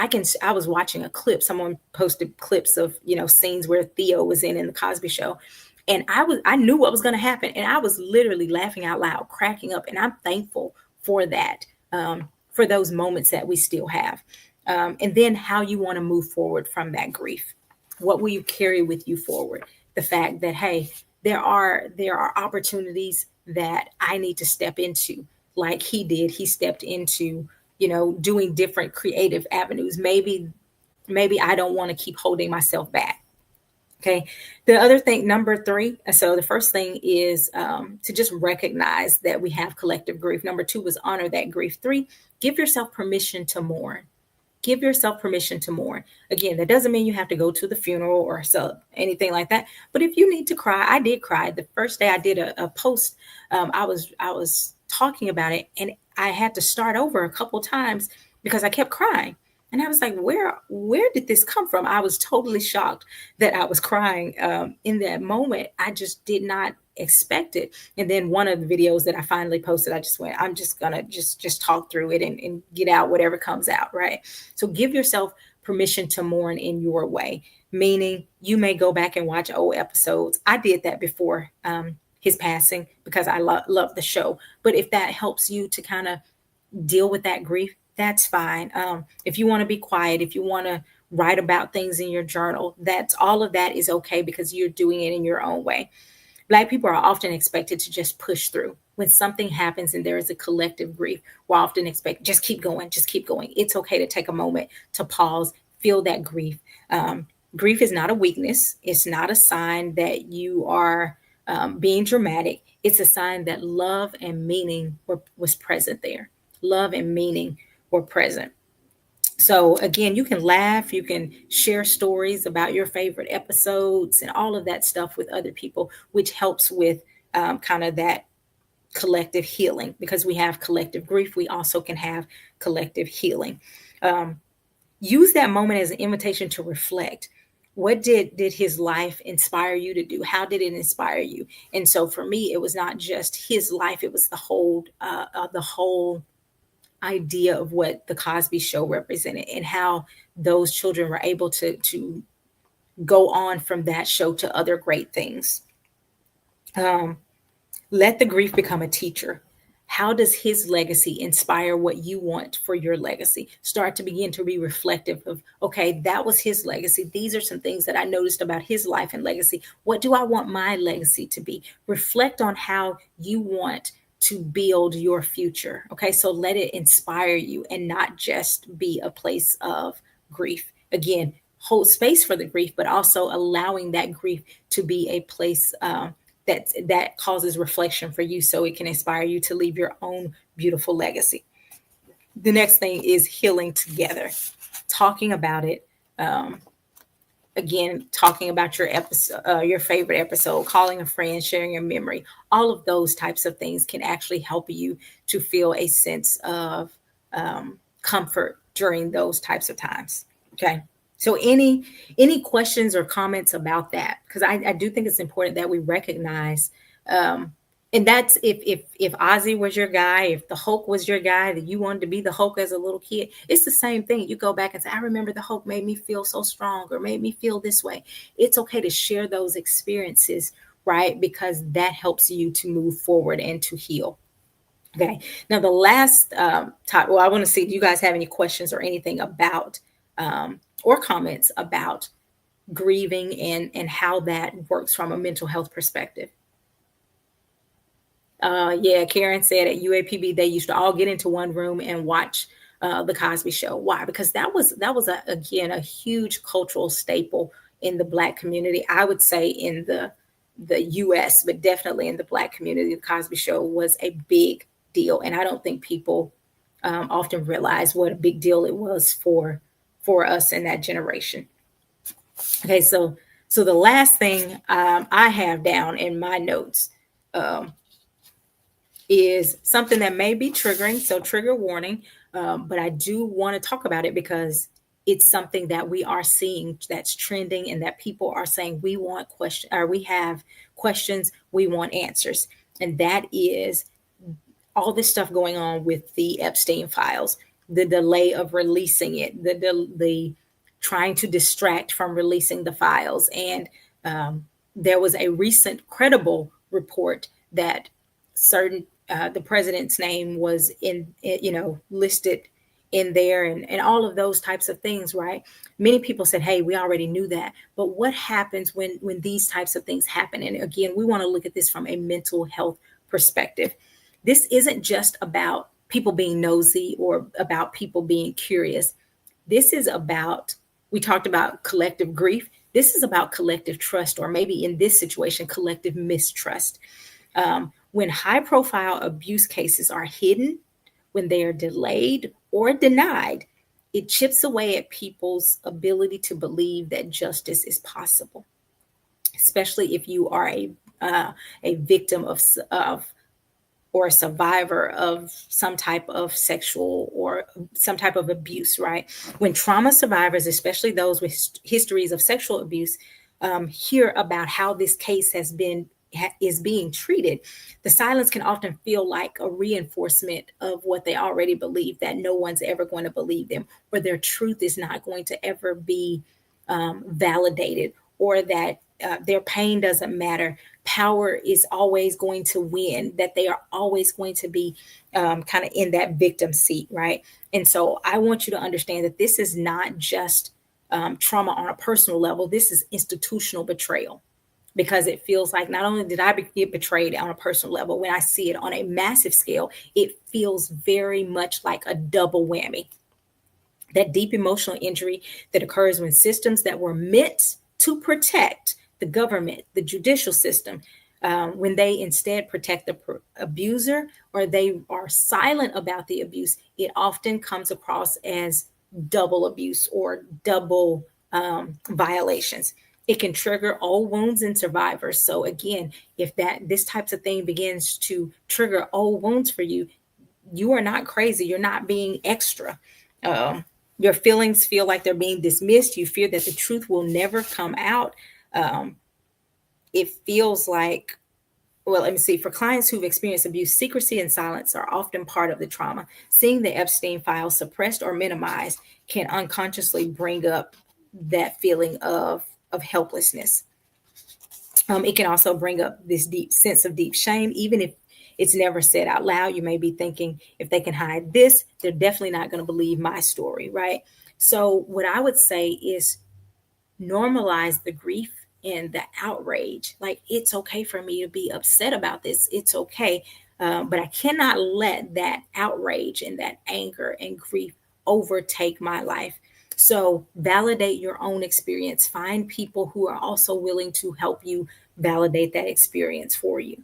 I was watching a clip. Someone posted clips of, scenes where Theo was in the Cosby Show. And I knew what was going to happen. And I was literally laughing out loud, cracking up. And I'm thankful for that, for those moments that we still have. And then how you want to move forward from that grief. What will you carry with you forward? The fact that, hey, there are opportunities that I need to step into, like he did. He stepped into, doing different creative avenues. Maybe I don't want to keep holding myself back. Okay. The other thing, number three. So the first thing is, to just recognize that we have collective grief. Number two was honor that grief. Three, give yourself permission to mourn. Give yourself permission to mourn. Again, that doesn't mean you have to go to the funeral or so anything like that. But if you need to cry, I did cry. The first day I did a post, I was talking about it, and I had to start over a couple times because I kept crying. And I was like, where did this come from? I was totally shocked that I was crying, in that moment. I just did not expect it. And then one of the videos that I finally posted, I just went, I'm just gonna just talk through it, and get out whatever comes out, right? So give yourself permission to mourn in your way, meaning you may go back and watch old episodes. I did that before, his passing, because I love the show. But if that helps you to kind of deal with that grief, that's fine. If you want to be quiet, if you want to write about things in your journal, that's all of that is okay, because you're doing it in your own way. Black people are often expected to just push through. When something happens and there is a collective grief, we're often expected, just keep going, just keep going. It's okay to take a moment to pause, feel that grief. Grief is not a weakness. It's not a sign that you are, being dramatic. It's a sign that love and meaning was present there. Love and meaning were present. So again, you can laugh, you can share stories about your favorite episodes and all of that stuff with other people, which helps with, kind of that collective healing. Because we have collective grief, we also can have collective healing. Um, Use that moment as an invitation to reflect. What did his life inspire you to do? How did it inspire you? And so for me, it was not just his life; it was the whole idea of what the Cosby Show represented, and how those children were able to go on from that show to other great things. Um, Let the grief become a teacher. How does his legacy inspire what you want for your legacy? Start to begin to be reflective of, okay, that was his legacy. These are some things that I noticed about his life and legacy. What do I want my legacy to be? Reflect on how you want to build your future. Okay, so let it inspire you and not just be a place of grief. Again, hold space for the grief, but also allowing that grief to be a place, that causes reflection for you, so it can inspire you to leave your own beautiful legacy. The next thing is healing together, talking about it. Um, Again, talking about your episode, your favorite episode, calling a friend, sharing your memory, all of those types of things can actually help you to feel a sense of, comfort during those types of times. Okay. So any questions or comments about that? Because I do think it's important that we recognize, and that's if Ozzy was your guy, if the Hulk was your guy, that you wanted to be the Hulk as a little kid, it's the same thing. You go back and say, I remember the Hulk made me feel so strong, or made me feel this way. It's okay to share those experiences, right? Because that helps you to move forward and to heal. Okay. Now the last, top. Well, I want to see, do you guys have any questions or anything about, or comments about grieving, and how that works from a mental health perspective? Yeah, Karen said at UAPB they used to all get into one room and watch, the Cosby Show. Why? Because that was again a huge cultural staple in the Black community. I would say in the the US, but definitely in the Black community, the Cosby Show was a big deal. And I don't think people often realize what a big deal it was for us in that generation. Okay, so the last thing I have down in my notes um, is something that may be triggering, so trigger warning. But I do want to talk about it because it's something that we are seeing that's trending, and that people are saying we want question, or we have questions, we want answers, and that is all this stuff going on with the Epstein files, the delay of releasing it, the trying to distract from releasing the files. And there was a recent credible report that certain the president's name was in, listed in there, and all of those types of things, right? Many people said, hey, we already knew that. But what happens when these types of things happen? And again, we want to look at this from a mental health perspective. This isn't just about people being nosy or about people being curious. This is about, we talked about collective grief. This is about collective trust, or maybe in this situation, collective mistrust. When high profile abuse cases are hidden, when they are delayed or denied, it chips away at people's ability to believe that justice is possible, especially if you are a victim of or a survivor of some type of sexual or some type of abuse, right? When trauma survivors, especially those with histories of sexual abuse, hear about how this case is being treated, the silence can often feel like a reinforcement of what they already believe, that no one's ever going to believe them, or their truth is not going to ever be validated, or that their pain doesn't matter. Power is always going to win, that they are always going to be kind of in that victim seat, right? And so I want you to understand that this is not just trauma on a personal level, this is institutional betrayal. Because it feels like not only did I get betrayed on a personal level, when I see it on a massive scale, it feels very much like a double whammy. That deep emotional injury that occurs when systems that were meant to protect the government, the judicial system, when they instead protect the abuser, or they are silent about the abuse, it often comes across as double abuse or double violations. It can trigger old wounds in survivors. So again, if this types of thing begins to trigger old wounds for you, you are not crazy. You're not being extra. Um, your feelings feel like they're being dismissed. You fear that the truth will never come out. Um, it feels like, well, let me see. For clients who've experienced abuse, secrecy and silence are often part of the trauma. Seeing the Epstein files suppressed or minimized can unconsciously bring up that feeling of helplessness. It can also bring up this deep sense of deep shame, even if it's never said out loud. You may be thinking, if they can hide this, they're definitely not going to believe my story, right? So what I would say is normalize the grief and the outrage. Like, it's okay for me to be upset about this. It's okay. But I cannot let that outrage and that anger and grief overtake my life. So validate your own experience. Find people who are also willing to help you validate that experience for you.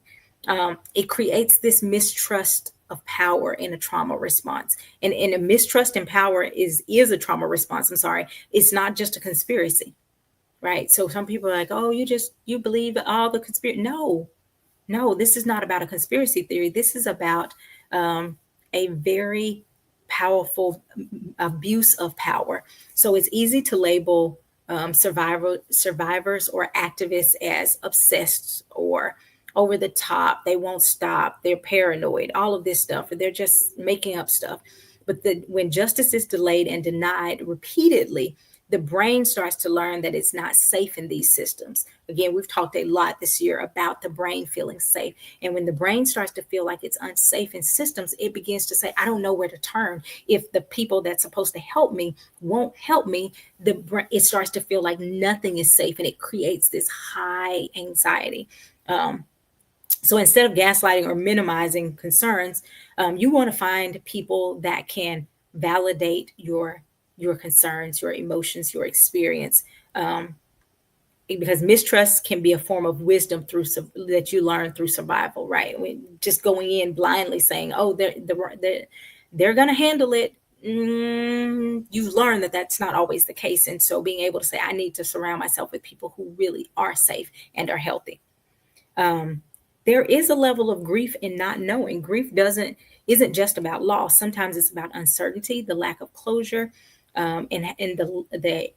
It creates this mistrust of power in a trauma response. And a mistrust in power is a trauma response. I'm sorry. It's not just a conspiracy, right? So some people are like, oh, you believe all the conspiracy. No, this is not about a conspiracy theory. This is about a very powerful abuse of power. So it's easy to label survivors or activists as obsessed or over the top. They won't stop. They're paranoid. All of this stuff, or they're just making up stuff. But when justice is delayed and denied repeatedly, the brain starts to learn that it's not safe in these systems. Again, we've talked a lot this year about the brain feeling safe. And when the brain starts to feel like it's unsafe in systems, it begins to say, I don't know where to turn. If the people that's supposed to help me won't help me, it starts to feel like nothing is safe, and it creates this high anxiety. So instead of gaslighting or minimizing concerns, you want to find people that can validate your concerns, your emotions, your experience. because mistrust can be a form of wisdom that you learn through survival, right? Just going in blindly saying, "Oh, they're going to handle it." You've learned that that's not always the case, and so being able to say, "I need to surround myself with people who really are safe and are healthy." Um, there is a level of grief in not knowing. Grief doesn't isn't just about loss. Sometimes it's about uncertainty, the lack of closure, and the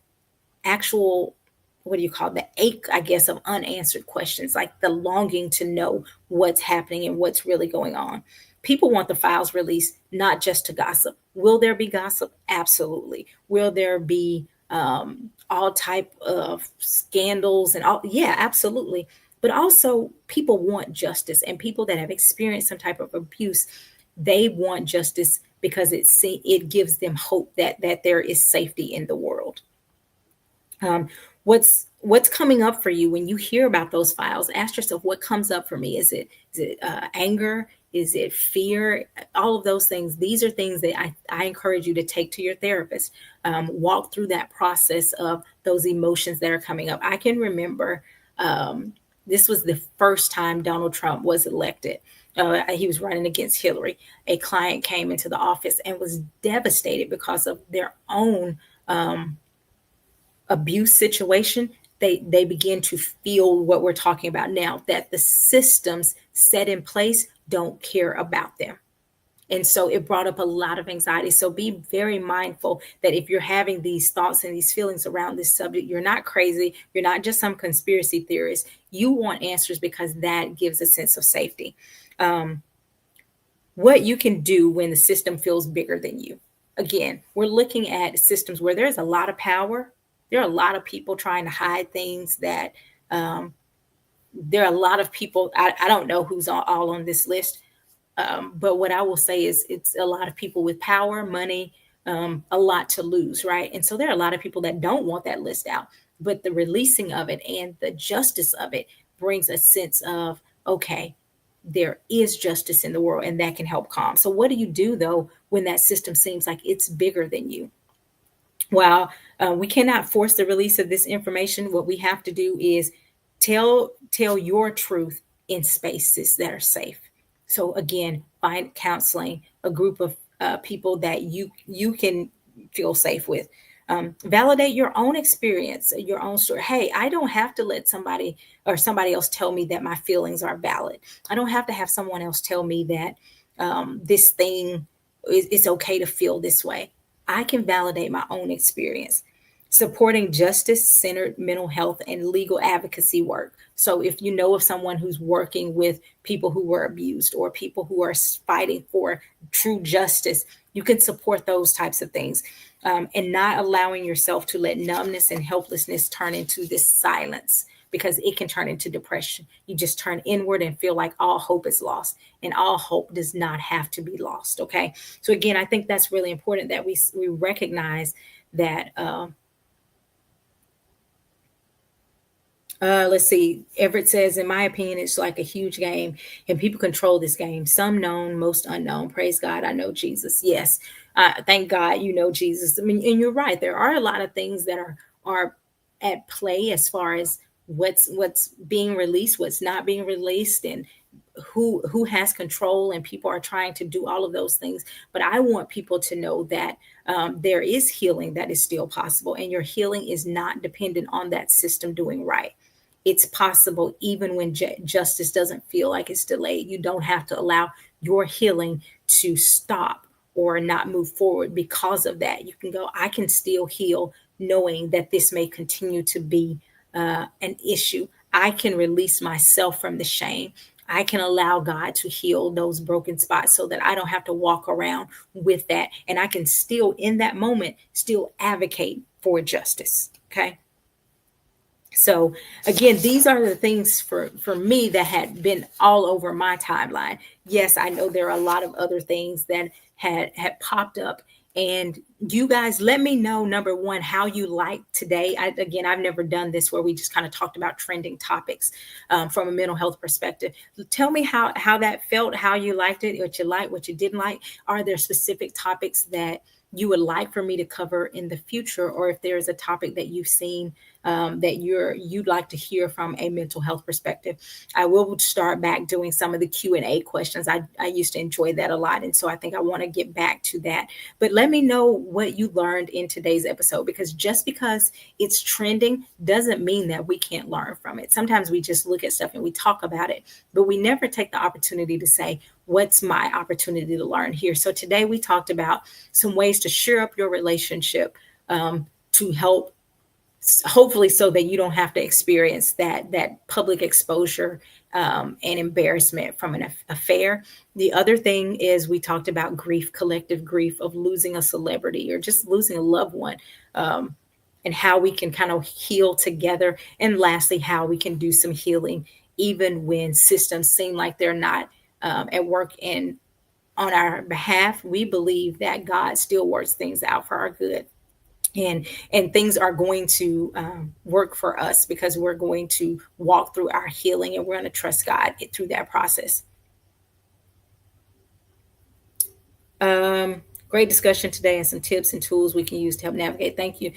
actual, what do you call it, the ache, I guess, of unanswered questions, like the longing to know what's happening and what's really going on. People want the files released not just to gossip. Will there be gossip? Absolutely. Will there be all type of scandals and all? Yeah, absolutely. But also, people want justice, and people that have experienced some type of abuse, they want justice because it gives them hope that there is safety in the world. um, what's coming up for you when you hear about those files? Ask yourself, what comes up for me? Is it anger? Is it fear? All of those things. These are things that I encourage you to take to your therapist. Walk through that process of those emotions that are coming up. I can remember, this was the first time Donald Trump was elected. He was running against Hillary. A client came into the office and was devastated because of their own abuse situation. They begin to feel what we're talking about now, that the systems set in place don't care about them. And so it brought up a lot of anxiety. So be very mindful that if you're having these thoughts and these feelings around this subject, you're not crazy. You're not just some conspiracy theorist. You want answers because that gives a sense of safety. Um, what you can do when the system feels bigger than you. Again, we're looking at systems where there's a lot of power. There are a lot of people trying to hide things that, there are a lot of people. I don't know who's all on this list, but what I will say is it's a lot of people with power, money, a lot to lose, right? And so there are a lot of people that don't want that list out, but the releasing of it and the justice of it brings a sense of, okay, there is justice in the world, and that can help calm. So what do you do though when that system seems like it's bigger than you? While we cannot force the release of this information, what we have to do is tell your truth in spaces that are safe. So again, find counseling, a group of people that you can feel safe with. Validate your own experience, your own story. Hey, I don't have to let somebody else tell me that my feelings are valid. I don't have to have someone else tell me that this thing it's okay to feel this way. I can validate my own experience. Supporting justice centered mental health and legal advocacy work. So, if you know of someone who's working with people who were abused or people who are fighting for true justice, you can support those types of things, and not allowing yourself to let numbness and helplessness turn into this silence, because it can turn into depression. You just turn inward and feel like all hope is lost, and all hope does not have to be lost. Okay. So again, I think that's really important that we recognize that, let's see. Everett says, in my opinion, it's like a huge game, and people control this game. Some known, most unknown. Praise God, I know Jesus. Yes, thank God you know Jesus. I mean, and you're right. There are a lot of things that are at play as far as what's being released, what's not being released, and who has control. And people are trying to do all of those things. But I want people to know that there is healing that is still possible, and your healing is not dependent on that system doing right. It's possible even when justice doesn't feel like it's delayed. You don't have to allow your healing to stop or not move forward because of that. You can go, I can still heal knowing that this may continue to be an issue. I can release myself from the shame. I can allow God to heal those broken spots so that I don't have to walk around with that. And I can still, in that moment, still advocate for justice. Okay. So again, these are the things for me that had been all over my timeline. Yes, I know there are a lot of other things that had popped up. And you guys, let me know, number one, how you like today. Again, I've never done this where we just kind of talked about trending topics from a mental health perspective. Tell me how that felt, how you liked it, what you didn't like. Are there specific topics that you would like for me to cover in the future, or if there's a topic that you've seen that you'd like to hear from a mental health perspective. I will start back doing some of the Q&A questions. I used to enjoy that a lot, and so I think I want to get back to that. But let me know what you learned in today's episode, because just because it's trending doesn't mean that we can't learn from it. Sometimes we just look at stuff and we talk about it, but we never take the opportunity to say, what's my opportunity to learn here? So today we talked about some ways to shore up your relationship, to help, hopefully, so that you don't have to experience that public exposure and embarrassment from an affair. The other thing is we talked about grief, collective grief of losing a celebrity or just losing a loved one, and how we can kind of heal together. And lastly, how we can do some healing even when systems seem like they're not at work and on our behalf. We believe that God still works things out for our good. And things are going to work for us because we're going to walk through our healing, and we're going to trust God through that process. Great discussion today, and some tips and tools we can use to help navigate. Thank you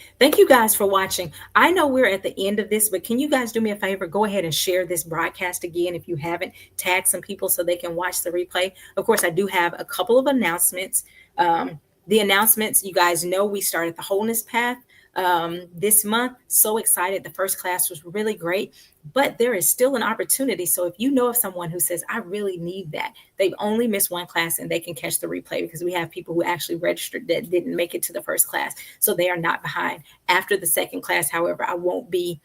guys for watching. I know we're at the end of this, but can you guys do me a favor? Go ahead and share this broadcast again if you haven't. Tag some people so they can watch the replay. Of course, I do have a couple of announcements. The announcements, you guys know, we started the Wholeness Path this month. So excited. The first class was really great, but there is still an opportunity. So if you know of someone who says, I really need that, they've only missed one class and they can catch the replay, because we have people who actually registered that didn't make it to the first class. So they are not behind. After the second class, however, I won't be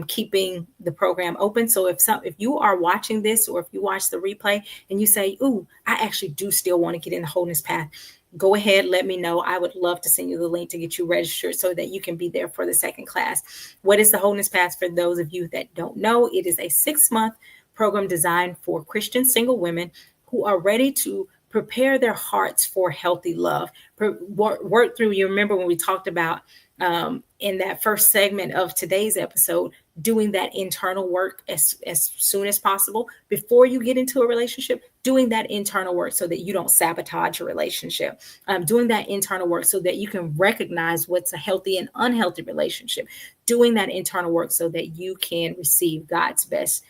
keeping the program open. So if you are watching this, or if you watch the replay and you say, ooh, I actually do still want to get in the Wholeness Path, go ahead, let me know. I would love to send you the link to get you registered so that you can be there for the second class. What is the Wholeness Path? For those of you that don't know, it is a 6-month program designed for Christian single women who are ready to prepare their hearts for healthy love. Work through, you remember when we talked about in that first segment of today's episode, doing that internal work as soon as possible before you get into a relationship, doing that internal work so that you don't sabotage your relationship, doing that internal work so that you can recognize what's a healthy and unhealthy relationship, doing that internal work so that you can receive God's best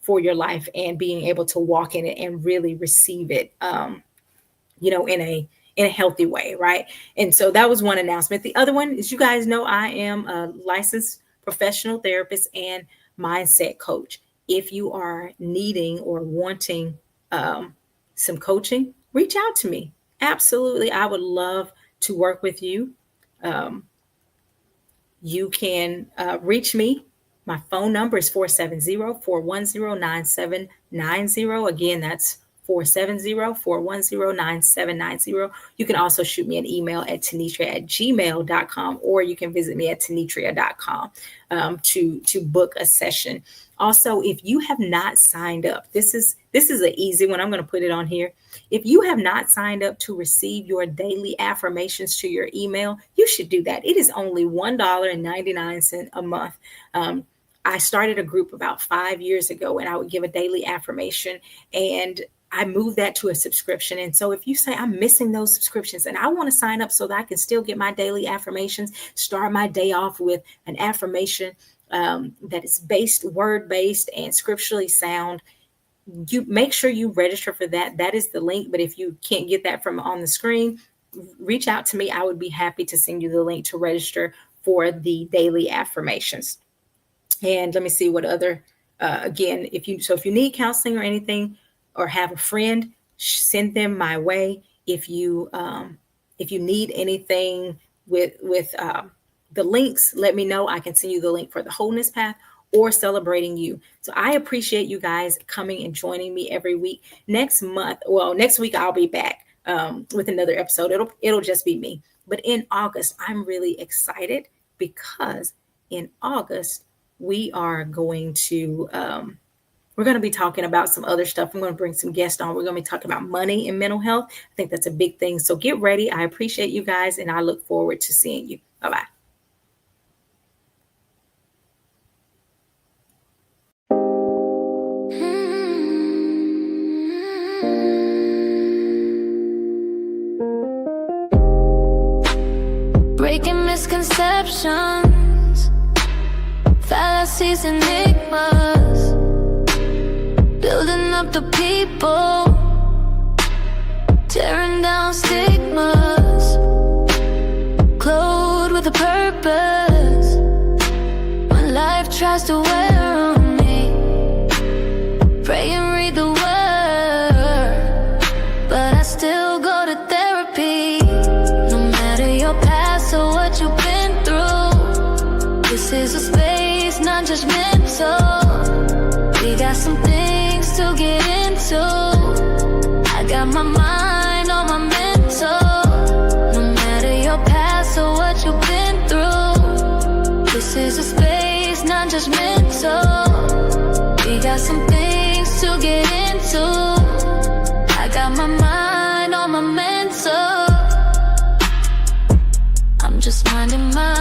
for your life, and being able to walk in it and really receive it, in a healthy way, right? And so that was one announcement. The other one is, you guys know, I am a licensed professional therapist and mindset coach. If you are needing or wanting some coaching, reach out to me. Absolutely. I would love to work with you. You can reach me. My phone number is 470-410-9790. Again, that's 470-410-9790. You can also shoot me an email at tanitria@gmail.com, or you can visit me at tanitria.com to book a session. Also, if you have not signed up, this is an easy one. I'm going to put it on here. If you have not signed up to receive your daily affirmations to your email, you should do that. It is only $1.99 a month. I started a group about 5 years ago, and I would give a daily affirmation, and I moved that to a subscription. And so if you say, I'm missing those subscriptions and I want to sign up so that I can still get my daily affirmations, start my day off with an affirmation that is word-based and scripturally sound, you make sure you register for that. That is the link. But if you can't get that from on the screen, reach out to me. I would be happy to send you the link to register for the daily affirmations. And let me see what other, again, if you need counseling or anything, or have a friend, send them my way. If you need anything with the links, let me know. I can send you the link for the Wholeness Path or Celebrating You. So I appreciate you guys coming and joining me every week. Next week I'll be back with another episode. It'll just be me. But in August, I'm really excited, because in August we are going to we're going to be talking about some other stuff. I'm going to bring some guests on. We're going to be talking about money and mental health. I think that's a big thing. So get ready. I appreciate you guys, and I look forward to seeing you. Bye-bye. Breaking misconceptions, fallacies, enigmas, building up the people, tearing down stigmas, clothed with a purpose. When life tries to wear on me, pray and read the word, but I still go to therapy. No matter your past or what you've been through, this is a space, not judgmental. We got some things to get into. I got my mind on my mental. No matter your past or what you've been through, this is a space, not judgmental. We got some things to get into. I got my mind on my mental. I'm just minding my